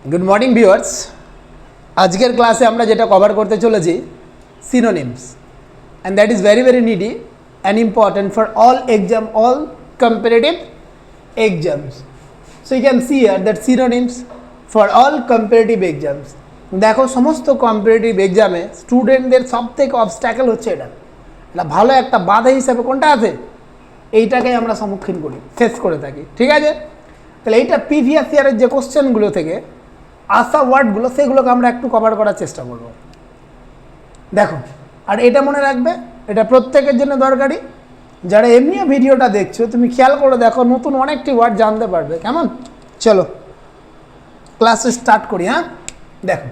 Good morning viewers. आजकेर क्लासे আমরা যেটা কভার করতে চলেছি synonyms and that is very needy and important for all exam, all competitive exams. So you can see here that synonyms for all competitive exams. দেখো সমস্ত competitive এক্সামে স্টুডেন্টদের সবথেকে অবস্ট্যাকল হচ্ছে এটা ভালো একটা বাধা হিসাবে কোনটা আছে, এইটাকেই আমরা সম্মুখীন করি, ফেস করে থাকি। ঠিক আছে, তাহলে এইটা প্রিভিয়াস ইয়ারের যে কোশ্চেনগুলো থেকে আসা ওয়ার্ডগুলো সেগুলোকে আমরা একটু কভার করার চেষ্টা করব। দেখো, আর এটা মনে রাখবে, এটা প্রত্যেকের জন্য দরকারি। যারা এমনিও ভিডিওটা দেখছো তুমি খেয়াল করে দেখো, নতুন অনেকটি ওয়ার্ড জানতে পারবে। কেমন? চলো ক্লাস স্টার্ট করি। হ্যাঁ, দেখো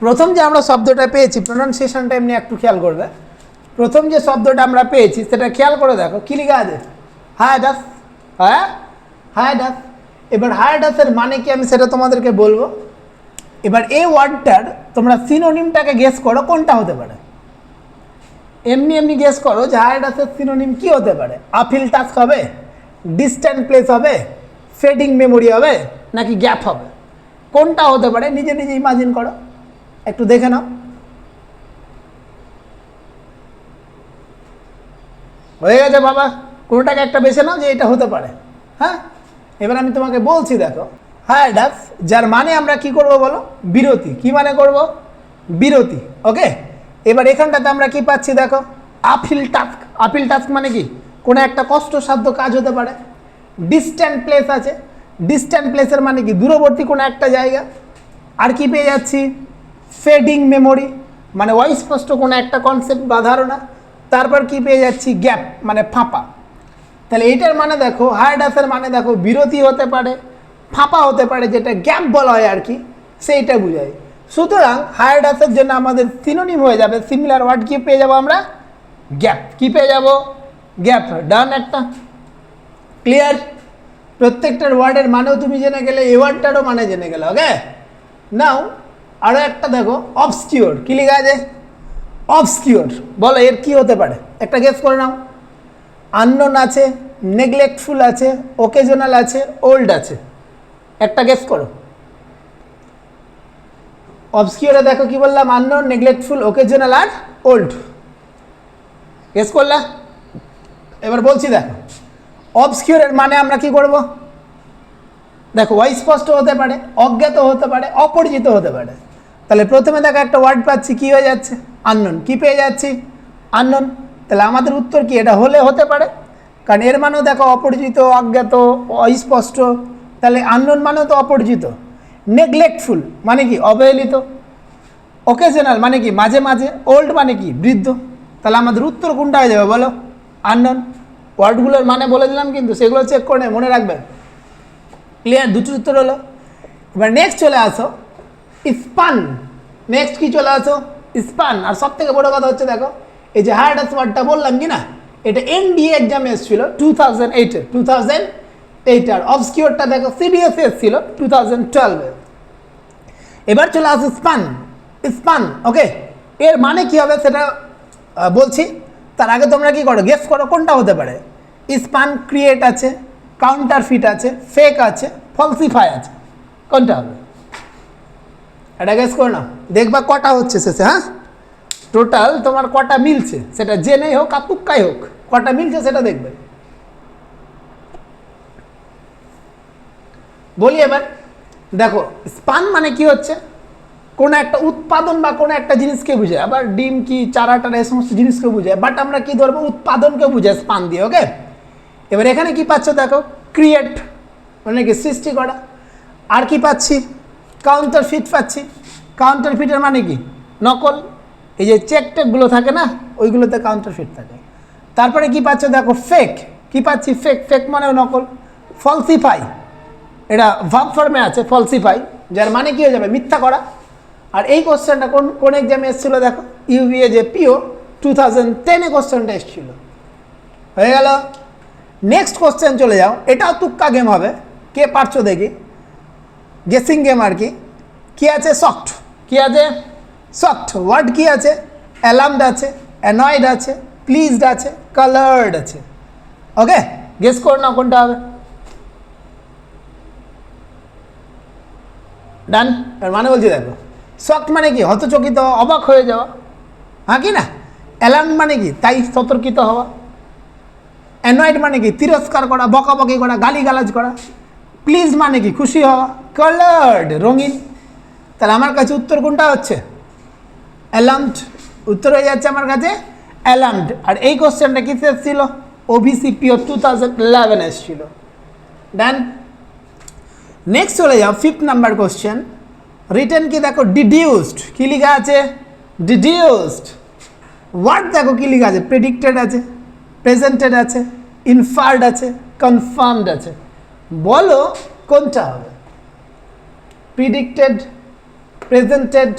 প্রথম যে আমরা শব্দটা পেয়েছি, প্রোনাউন্সিয়েশনটা এমনি একটু খেয়াল করবে। প্রথম যে শব্দটা আমরা পেয়েছি সেটা খেয়াল করে দেখো, কি লেখা আছে? হায়াডাস। হ্যাঁ, হায়াডাস। এবার হায়াডাসের মানে কি আমি সেটা তোমাদেরকে বলবো। এবার এই ওয়ার্ডটার তোমরা সিনোনিমটাকে গেস করো কোনটা হতে পারে। এমনি গেস করো যে হায়াডাসের সিনোনিম কি হতে পারে। আপিল টাস্ক হবে, ডিস্ট্যান্ট প্লেস হবে, ফেডিং মেমোরি হবে, নাকি গ্যাপ হবে? কোনটা হতে পারে নিজে ইমাজিন করো, একটু দেখে নাও। হয়ে গেছে বাবা, কোনোটাকে একটা বেছে নাও যে এটা হতে পারে। হ্যাঁ, এবার আমি তোমাকে বলছি, দেখো হায়াডাস, যার মানে আমরা কি করব বলো? বিরতি। কি মানে করব? বিরতি। ওকে, এবার এখানটাতে আমরা কি পাচ্ছি দেখো, আপিল টাস্ক। আপিল টাস্ক মানে কি? কোনো একটা কষ্টসাধ্য কাজ হতে পারে। ডিস্ট্যান্ট প্লেস আছে, ডিস্ট্যান্ট প্লেসের মানে কি? দূরবর্তী কোনো একটা জায়গা। আর কি পেয়ে যাচ্ছি? ফেডিং মেমোরি, মানে অস্পষ্ট কোনো একটা কনসেপ্ট বা ধারণা। তারপর কি পেয়ে যাচ্ছি? গ্যাপ, মানে ফাঁপা। তাহলে এইটার মানে দেখো, হায়াডাসের মানে দেখো বিরতি হতে পারে, ফাঁপা হতে পারে, যেটা গ্যাপ বলা হয় আর কি, সেইটা বোঝায়। সুতরাং হায়াডাসের জন্য আমাদের সিনোনিম হয়ে যাবে, সিমিলার ওয়ার্ড কি পেয়ে যাবো আমরা? গ্যাপ। কি পেয়ে যাব? গ্যাপ। ডান একটা। ক্লিয়ার? প্রত্যেকটার ওয়ার্ডের মানেও তুমি জেনে গেলে, এই ওয়ার্ডটারও মানে জেনে গেলে। ওকে, নাও আরও একটা দেখো, অবসকিউর। কি লেখা আছে? অবসকিউর। বলো এর কি হতে পারে, একটা গেস করে নাও। আননোন আছে, নেগলেক্টফুল আছে, ওকেজনাল আছে, ওল্ড আছে। একটা গেস করো। অবসকিউরে দেখো কি বললাম? আননোন, নেগলেক্টফুল, ওকেজনাল আর ওল্ড। গেস করলা? এবার বলছি দেখো, অবসকিউরের মানে আমরা কি করব? দেখো অস্পষ্ট হতে পারে, অজ্ঞাত হতে পারে, অপরিচিত হতে পারে। তাহলে প্রথমে দেখো একটা ওয়ার্ড পাচ্ছি, কি হয়ে যাচ্ছে? আননোন। কি পেয়ে যাচ্ছি? আননোন। তাহলে আমাদের উত্তর কি? এটা হলে হতে পারে, কারণ এর মানেও দেখো অপরিচিত, অজ্ঞাত, অস্পষ্ট। তাহলে আননোন মানেও তো অপরিচিত। নেগলেক্টফুল মানে কি? অবহেলিত। ওকেশনাল মানে কি? মাঝে মাঝে। ওল্ড মানে কি? বৃদ্ধ। তাহলে আমাদের উত্তর কোনটা হয়ে যাবে বলো? আননোন। ওয়ার্ডগুলোর মানে বলে দিলাম কিন্তু, সেগুলো চেক করে মনে রাখবেন। ক্লিয়ার? দুটোর উত্তর হলো। এবার নেক্সট চলে আসো, স্পান। নেক্সট কি চলে আসো? স্পান। আর সব থেকে বড় কথা হচ্ছে দেখো, এই যে হায়াডাস ওয়ার্ডটা বললাম কি না, এটা এনডিএ এক্সামে এসেছিল 2008 আর অবসকিউরটা দেখো সিবিএসই এসেছিল 2012-এ। এবার চলে আসো স্পান। স্পান, ওকে, এর মানে কি হবে সেটা বলছি। তার আগে তোমরা কি করো, গেস করো কোনটা হতে পারে। স্পান ক্রিয়েট আছে, কাউন্টারফিট আছে, ফেক আছে, ফলসিফাই আছে। কোনটা হবে এটা গেস করো না, দেখবা কটা হচ্ছে শেষে। হ্যাঁ, টোটাল তোমার কটা মিলছে, সেটা জেনেই হোক আর তুক্কাই হোক, কটা মিলছে সেটা দেখবে। বলি এবার দেখো, স্পান মানে কি হচ্ছে? কোনো একটা উৎপাদন বা কোনো একটা জিনিসকে বুঝায়। আবার ডিম কি, চারা টারা, এই সমস্ত জিনিসকে বুঝায়, বাট আমরা কি ধরবো? উৎপাদনকে বুঝায় স্পান দিয়ে। ওকে, এবার এখানে কি পাচ্ছ দেখো, ক্রিয়েট মানে কি? সৃষ্টি করা। আর কি পাচ্ছি? কাউন্টারফিট পাচ্ছি। কাউন্টারফিটের মানে কি? নকল। এই যে চেক টেকগুলো থাকে না, ওইগুলোতে কাউন্টারফিট থাকে। তারপরে কি পাচ্ছ দেখো, ফেক। কি পাচ্ছি? ফেক। ফেক মানেও নকল। ফলসিফাই, এটা ভার্ব ফর্মে আছে, ফলসিফাই, যার মানে কি হয়ে যাবে? মিথ্যা করা। আর এই কোশ্চেনটা কোন এক্সামে এসেছিলো দেখো, ইউবিএ যে পিও 2010-এ কোশ্চেনটা এসেছিল। হয়ে গেল। নেক্সট কোশ্চেন চলে যাও, এটাও তুক্কা গেম হবে, কে পারছো দেখি, গেসিং গেম আর কি। কি আছে? সফট। কি আছে? সফট। ওয়ার্ড কি আছে? অ্যালার্মড আছে, অ্যানয়েড আছে, প্লিজড আছে, কালার্ড আছে। ওকে, গেস করো না কোনটা হবে। ডান। এর মানে বলছি দেখো, শকড মানে কি হতচকিত, অবাক হয়ে যাওয়া, হ্যাঁ কি না। অ্যালার্ম মানে কি তাই সতর্কিত হওয়া। অ্যানয়েড মানে কি তিরস্কার করা, বকাবকি করা, গালিগালাজ করা। প্লিজ মানে কি খুশি হওয়া। কালার্ড রঙিন। তাহলে আমার কাছে উত্তর কোনটা হচ্ছে? অ্যালার্মড। উত্তর হয়ে যাচ্ছে আমার কাছে অ্যালার্মড। আর এই কোশ্চেনটা কিসে এসেছিল? ওবিসি পিও 2011 এসেছিল। ডান। নেক্সট চলে যাও 5th নাম্বার কোশ্চেন। রিটেন কি দেখো ডিডিউসড, কি লেখা আছে? ডিডিউসড। ওয়ার্ড দেখো কি লেখা আছে? প্রেডিক্টেড আছে, প্রেজেন্টেড আছে, ইনফার্ড আছে, কনফার্মড আছে। বলো কোনটা হবে? Predicted, presented,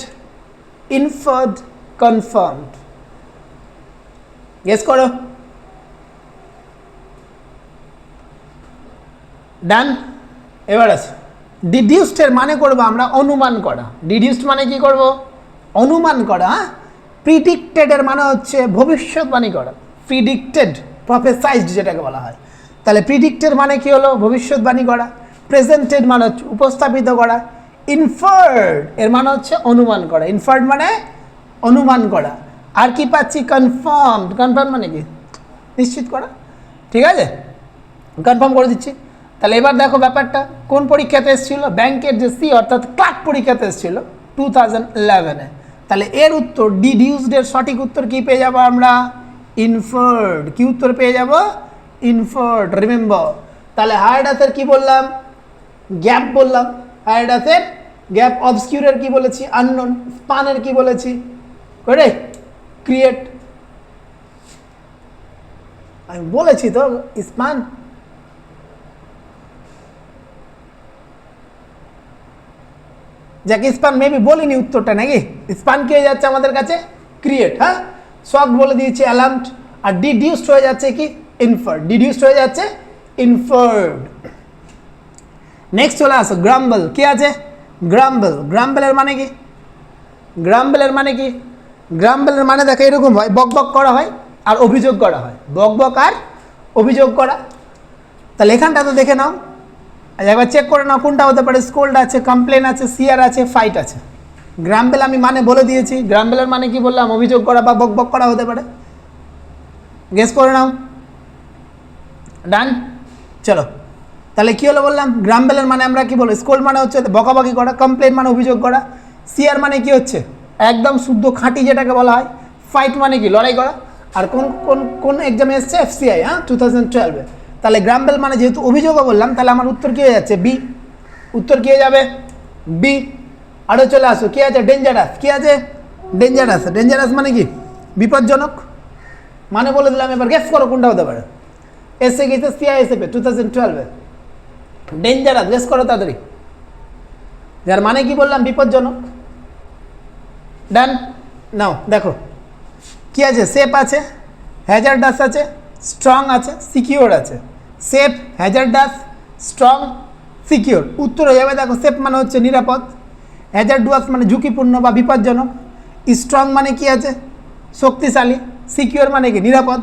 inferred, confirmed. Guess করো। ডান। এবার আছে ডিডিউসডের মানে করবো আমরা অনুমান করা। ডিডিউসড মানে কি করব? অনুমান করা। প্রিডিক্টেডের মানে হচ্ছে ভবিষ্যৎবাণী করা। প্রিডিক্টেড, প্রফেসাইজড যেটাকে বলা হয়। তাহলে প্রিডিক্টেড মানে কি হলো? ভবিষ্যৎবাণী করা। প্রেজেন্টেড মানে হচ্ছে উপস্থাপিত করা। ইনফার্ড এর মানে হচ্ছে অনুমান করা। ইনফার্ড মানে অনুমান করা। আর কি পাচ্ছি? কনফার্মড। কনফার্ম মানে কি নিশ্চিত করা। ঠিক আছে, কনফার্ম করে দিচ্ছি। তাহলে এবার দেখো ব্যাপারটা কোন পরীক্ষাতে এসেছিল? ব্যাংকের যে সি অর্থাৎ ক্লার্ক পরীক্ষাতে এসেছিল 2011-এ। তাহলে এর উত্তর ডিডিউসডের সঠিক উত্তর কি পেয়ে যাবো আমরা? ইনফার্ড। কি উত্তর পেয়ে যাব? ইনফার্ড। রিমেম্বার। তাহলে হায়ারডাসের কি বললাম? গ্যাপ বললাম। হায়ারডাসের গ্যাপ। অবস্কিউরের কি বলেছি? আননোন। স্পানের কি বলেছি? করে ক্রিয়েট। আমি বলেছি তো স্পান। যাকে স্পান মেবি বলিনি উত্তরটা, নাকি? স্পান কি হয়ে যাচ্ছে আমাদের কাছে? ক্রিয়েট। হ্যাঁ, শকড বলে দিয়েছি, অ্যালার্মড। আর ডিডিউসড হয়ে যাচ্ছে কি? ইনফার্ড। ডিডিউসড হয়ে যাচ্ছে ইনফার্ড। নেক্সট চলে আসো গ্রাম্বল। কি আছে? গ্রাম্বল। গ্রাম্বলের মানে কি? গ্রাম্বলের মানে কি? গ্রাম্বলের মানে দেখো এরকম হয়, বক বক করা হয় আর অভিযোগ করা হয়। বক বক আর অভিযোগ করা। তাহলে এখানটা তো দেখে নাও, একবার চেক করে নাও কোনটা হতে পারে। স্কোল্ড আছে, কমপ্লেন আছে, সিয়ার আছে, ফাইট আছে। গ্রাম্বেল আমি মানে বলে দিয়েছি। গ্রাম্বেলের মানে কি বললাম? অভিযোগ করা বা বক বক করা হতে পারে। গেস করে নাও। ডান। চলো, তাহলে কি হলো বললাম? গ্রাম্বেলের মানে আমরা কি বলি? স্কোল্ড মানে হচ্ছে বকাবকি করা, কমপ্লেন মানে অভিযোগ করা, সিয়ার মানে কি হচ্ছে একদম শুদ্ধ খাঁটি যেটাকে বলা হয়, ফাইট মানে কি লড়াই করা। আর কোন কোন কোন এক্সামে এসছে? এফসিআই, হ্যাঁ 2012-এ। তাহলে গ্রাম্বেল মানে যেহেতু অভিযোগও বললাম, তাহলে আমার উত্তর কী হয়ে যাচ্ছে? বি। উত্তর কী হয়ে যাবে? বি। আরও চলে আসো, কী আছে? ডেঞ্জারাস। কী আছে? ডেঞ্জারাস। ডেঞ্জারাস মানে কি? বিপজ্জনক। মানে বলে দিলাম, এবার গেস করো কোনটা হতে পারে। এসে গেছে সিআইএসএফে 2012-এ। ডেঞ্জারাস, গেস করো তাড়াতাড়ি। যার মানে কি বললাম? বিপজ্জনক। ডান। নাও দেখো কি আছে? সেফ আছে, হ্যাজার্ডাস আছে, স্ট্রং আছে, সিকিওর আছে। Safe, hazardous, strong, secure. উত্তর হয়ে যাবে দেখো সেফ মানে হচ্ছে নিরাপদ, হ্যাজার্ডাস মানে ঝুঁকিপূর্ণ বা বিপজ্জনক, স্ট্রং মানে কি আছে? শক্তিশালী, সিকিওর মানে কি? নিরাপদ।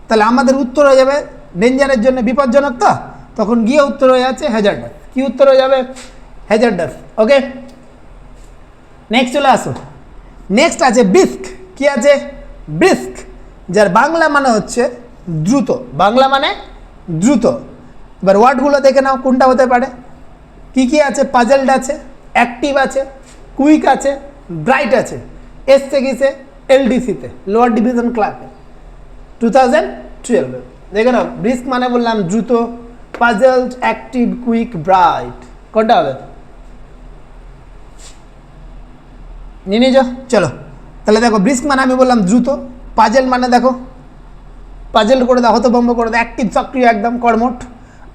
তাহলে আমাদের উত্তর হয়ে যাবে ডেঞ্জারের জন্য বিপজ্জনক, তো তখন গিয়ে উত্তর হয়ে যাচ্ছে হ্যাজার্ডাস। কি উত্তর হয়ে যাবে? হ্যাজার্ডাস। ওকে, নেক্সট চলে আসো। নেক্সট আছে ব্রিস্ক। কি আছে? ব্রিস্ক, যার বাংলা মানে হচ্ছে দ্রুত। বাংলা মানে দ্রুত। এবার ওয়ার্ডগুলো দেখে নাও কোনটা হতে পারে। কি কি আছে? পাজলড আছে, অ্যাক্টিভ আছে, কুইক আছে, ব্রাইট আছে। এসছে কিসে? এলডিসিতে, লোয়ার ডিভিশন ক্লাবে 2012-এ। দেখে নাও, ব্রিস্ক মানে বললাম দ্রুত, পাজলড, অ্যাক্টিভ, কুইক, ব্রাইট। কোনটা হবে? নিয়ে নিয়ে যাও। চলো, তাহলে দেখো ব্রিস্ক মানে আমি বললাম দ্রুত, পাজেল মানে দেখো পাজেল করে দাও, হতভম্ব করে দাও, অ্যাক্টিভ সক্রিয় একদম কর্মঠ।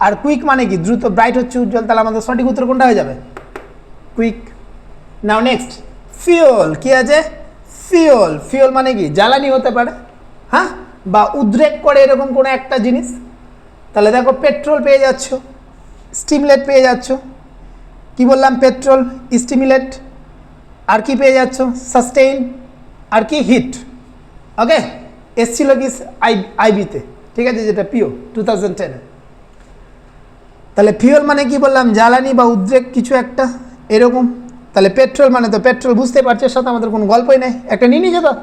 আর কুইক মানে কি? দ্রুত। ব্রাইট হচ্ছে উজ্জ্বল। তাহলে আমাদের সঠিক উত্তর কোনটা হয়ে যাবে? কুইক। নাও নেক্সট, ফিওল। কি আছে? ফিওল। ফিওল মানে কি? জ্বালানি হতে পারে, হ্যাঁ, বা উদ্রেক করে এরকম কোনো একটা জিনিস। তাহলে দেখো পেট্রোল পেয়ে যাচ্ছ, স্টিমুলেট পেয়ে যাচ্ছ। কি বললাম? পেট্রোল, স্টিমুলেট, আর কি পেয়ে যাচ্ছ? সাস্টেইন, আর কি? হিট। ওকে, এসছিল কি? আইবিতে, ঠিক আছে, যেটা পিও 2010-এ। তাহলে ফিউল মানে কি বললাম? জ্বালানি বা উদ্রেক কিছু একটা এরকম। তাহলে পেট্রোল মানে তো পেট্রোল বুঝতে পারছি, এর সাথে আমাদের কোনো গল্পই নেই, একটা নিয়ে নিয়েছে তো,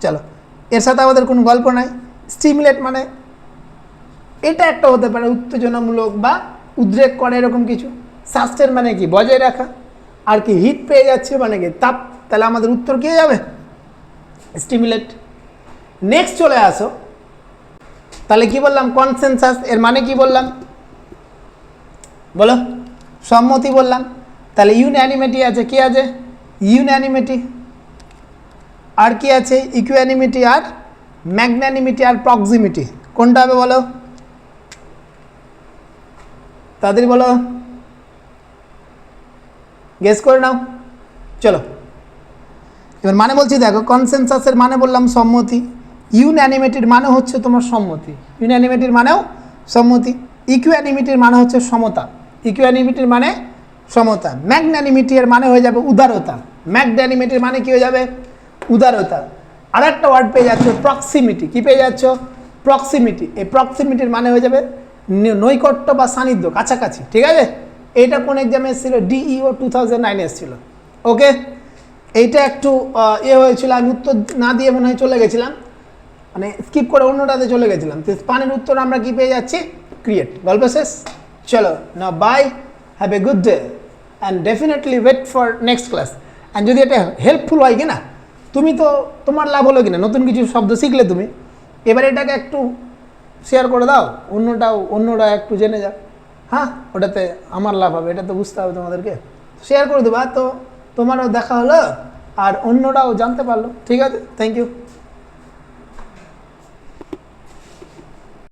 চলো এর সাথে আমাদের কোনো গল্প নাই। স্টিমুলেট মানে এটা একটা হতে পারে উত্তেজনামূলক বা উদ্রেক করা এরকম কিছু। সাস্টেন মানে কি বজায় রাখা, আর কি হিট পেয়ে যাচ্ছে মানে কি তাপ, তাহলে আমাদের উত্তর কি যাবে স্টিমুলেট। নেক্সট চলে আসো, তাহলে কি বললাম কনসেনসাস, এর মানে কি বললাম বলো, সম্মতি বললাম। তাহলে ইউন্যানিমিটি আছে, কি আছে ইউন্যানিমিটি, আর কি আছে ইকুয়ানিমিটি আর ম্যাগনানিমিটি আর প্রক্সিমিটি, কোনটা হবে বলো তাড়াতাড়ি বলো, গেস করে নাও। চলো এবার মানে বলছি, দেখো কনসেনসাসের মানে বললাম সম্মতি, ইউন্যানিমিটির মানে হচ্ছে তোমার সম্মতি, ইউন্যানিমিটির মানেও সম্মতি, ইকুয়ানিমিটির মানে হচ্ছে সমতা, ইকুয়ানিমিটির মানে সমতা, ম্যাগনানিমিটির মানে হয়ে যাবে উদারতা, ম্যাগনানিমিটির মানে কি হয়ে যাবে উদারতা। আর একটা ওয়ার্ড পেয়ে যাচ্ছ প্রক্সিমিটি, কি পেয়ে যাচ্ছ প্রক্সিমিটি, এই প্রক্সিমিটির মানে হয়ে যাবে নৈকট্য বা সান্নিধ্য, কাছাকাছি, ঠিক আছে। এটা কোন এক্সামে এসেছিল ডিইও 2009 এসেছিল, ওকে। এইটা একটু হয়েছিল, আমি উত্তর না দিয়ে মনে হয় চলে গেছিলাম, মানে স্কিপ করে অন্যটাতে চলে গেছিলাম। তো স্পানের উত্তর আমরা কি পেয়ে যাচ্ছি ক্রিয়েট, গল্প শেষ। চলো না bye, have a good day and definitely wait for next class. And যদি এটা হেল্পফুল হয় কিনা, তুমি তো তোমার লাভ হলো কিনা, নতুন কিছু শব্দ শিখলে তুমি, এবার এটাকে একটু শেয়ার করে দাও, অন্যরা একটু জেনে যাক, হ্যাঁ ওটাতে আমার লাভ হবে, এটা তো বুঝতে হবে তোমাদেরকে। শেয়ার করে দেবা তো তোমারও দেখা হলো আর অন্যরাও জানতে পারলো, ঠিক আছে, থ্যাংক ইউ।